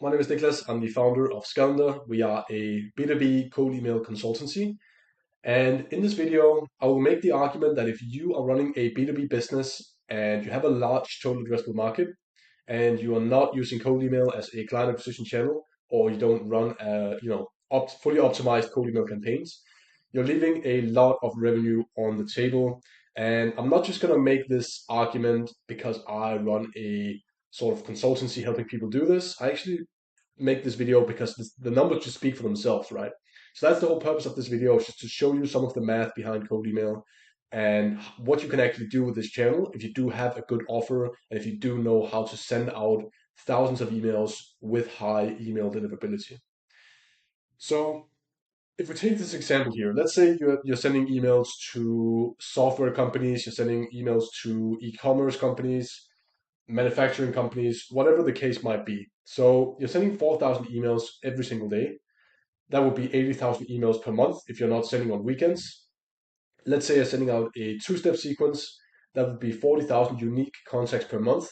My name is Niklas. I'm the founder of Skalender. We are a B2B cold email consultancy. And in this video, I will make the argument that if you are running a B2B business and you have a large total addressable market and you are not using cold email as a client acquisition channel, or you don't run fully optimized cold email campaigns, you're leaving a lot of revenue on the table. And I'm not just going to make this argument because I run a sort of consultancy helping people do this. I actually make this video because the numbers just speak for themselves, right? So that's the whole purpose of this video, is just to show you some of the math behind cold email and what you can actually do with this channel if you do have a good offer and if you do know how to send out thousands of emails with high email deliverability. So if we take this example here, let's say you're sending emails to software companies, you're sending emails to e-commerce companies, manufacturing companies, whatever the case might be. So you're sending 4,000 emails every single day. That would be 80,000 emails per month if you're not sending on weekends. Let's say you're sending out a two-step sequence. That would be 40,000 unique contacts per month.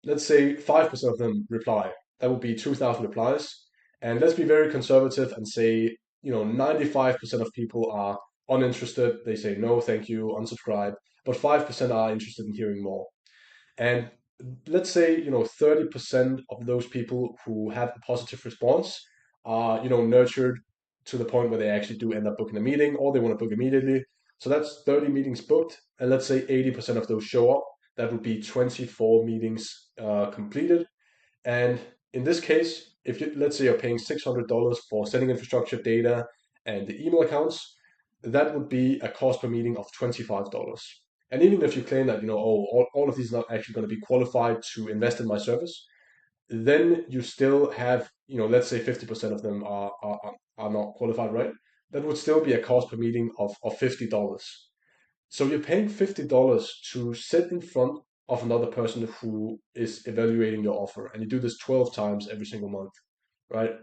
Let's say 5% of them reply. That would be 2,000 replies. And let's be very conservative and say, 95% of people are uninterested. They say no, thank you, unsubscribe. But 5% are interested in hearing more. And let's say, 30% of those people who have a positive response are, nurtured to the point where they actually do end up booking a meeting or they want to book immediately. So that's 30 meetings booked. And let's say 80% of those show up. That would be 24 meetings completed. And in this case, if you, let's say you're paying $600 for sending infrastructure, data, and the email accounts, that would be a cost per meeting of $25. And even if you claim that, all of these are not actually going to be qualified to invest in my service, then you still have, let's say 50% of them are not qualified, right? That would still be a cost per meeting of $50. So you're paying $50 to sit in front of another person who is evaluating your offer, and you do this 12 times every single month, right?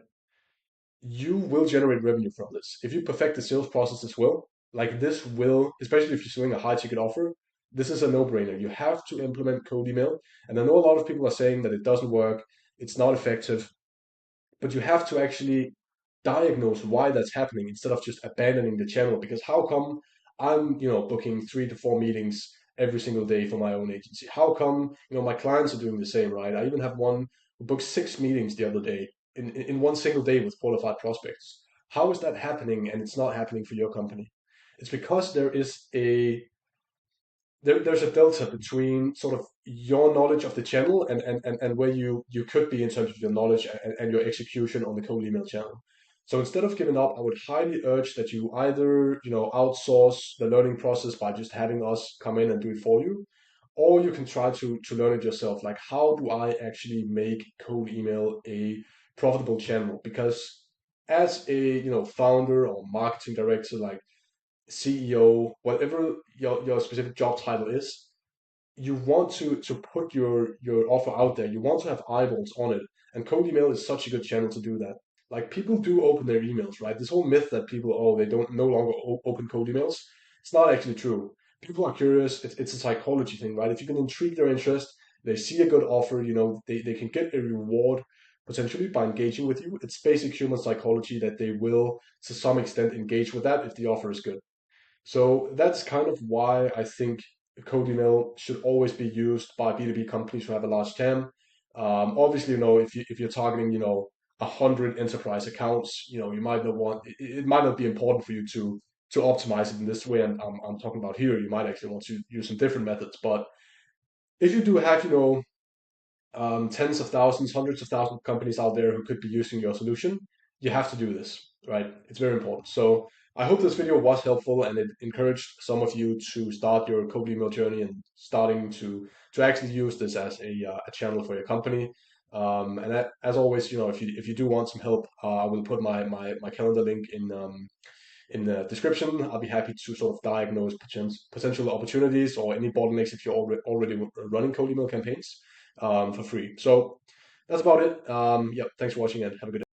You will generate revenue from this. If you perfect the sales process as well, like this will, especially if you're selling a high ticket offer, this is a no-brainer. You have to implement cold email. And I know a lot of people are saying that it doesn't work, it's not effective, but you have to actually diagnose why that's happening instead of just abandoning the channel. Because how come I'm, booking 3 to 4 meetings every single day for my own agency? How come, my clients are doing the same, right? I even have one who booked 6 meetings the other day in one single day with qualified prospects. How is that happening and it's not happening for your company? It's because there's a delta between sort of your knowledge of the channel and where you could be in terms of your knowledge and your execution on the cold email channel. So instead of giving up, I would highly urge that you either, outsource the learning process by just having us come in and do it for you, or you can try to learn it yourself. Like, how do I actually make cold email a profitable channel? Because as a, founder or marketing director, like CEO, whatever your specific job title is, you want to put your offer out there. You want to have eyeballs on it. And cold email is such a good channel to do that. Like, people do open their emails, right? This whole myth that people, they don't no longer open cold emails, it's not actually true. People are curious. It's a psychology thing, right? If you can intrigue their interest, they see a good offer, they can get a reward potentially by engaging with you. It's basic human psychology that they will, to some extent, engage with that if the offer is good. So that's kind of why I think code email should always be used by B2B companies who have a large TAM. Obviously, if you're targeting, 100 enterprise accounts, you might not want it might not be important for you to optimize it in this way. And I'm talking about here, you might actually want to use some different methods. But if you do have, tens of thousands, hundreds of thousands of companies out there who could be using your solution, you have to do this, right? It's very important. So I hope this video was helpful and it encouraged some of you to start your cold email journey and starting to actually use this as a channel for your company. And as always, if you do want some help, I will put my calendar link in the description. I'll be happy to sort of diagnose potential opportunities or any bottlenecks if you're already running cold email campaigns for free. So that's about it. Yeah, thanks for watching and have a good day.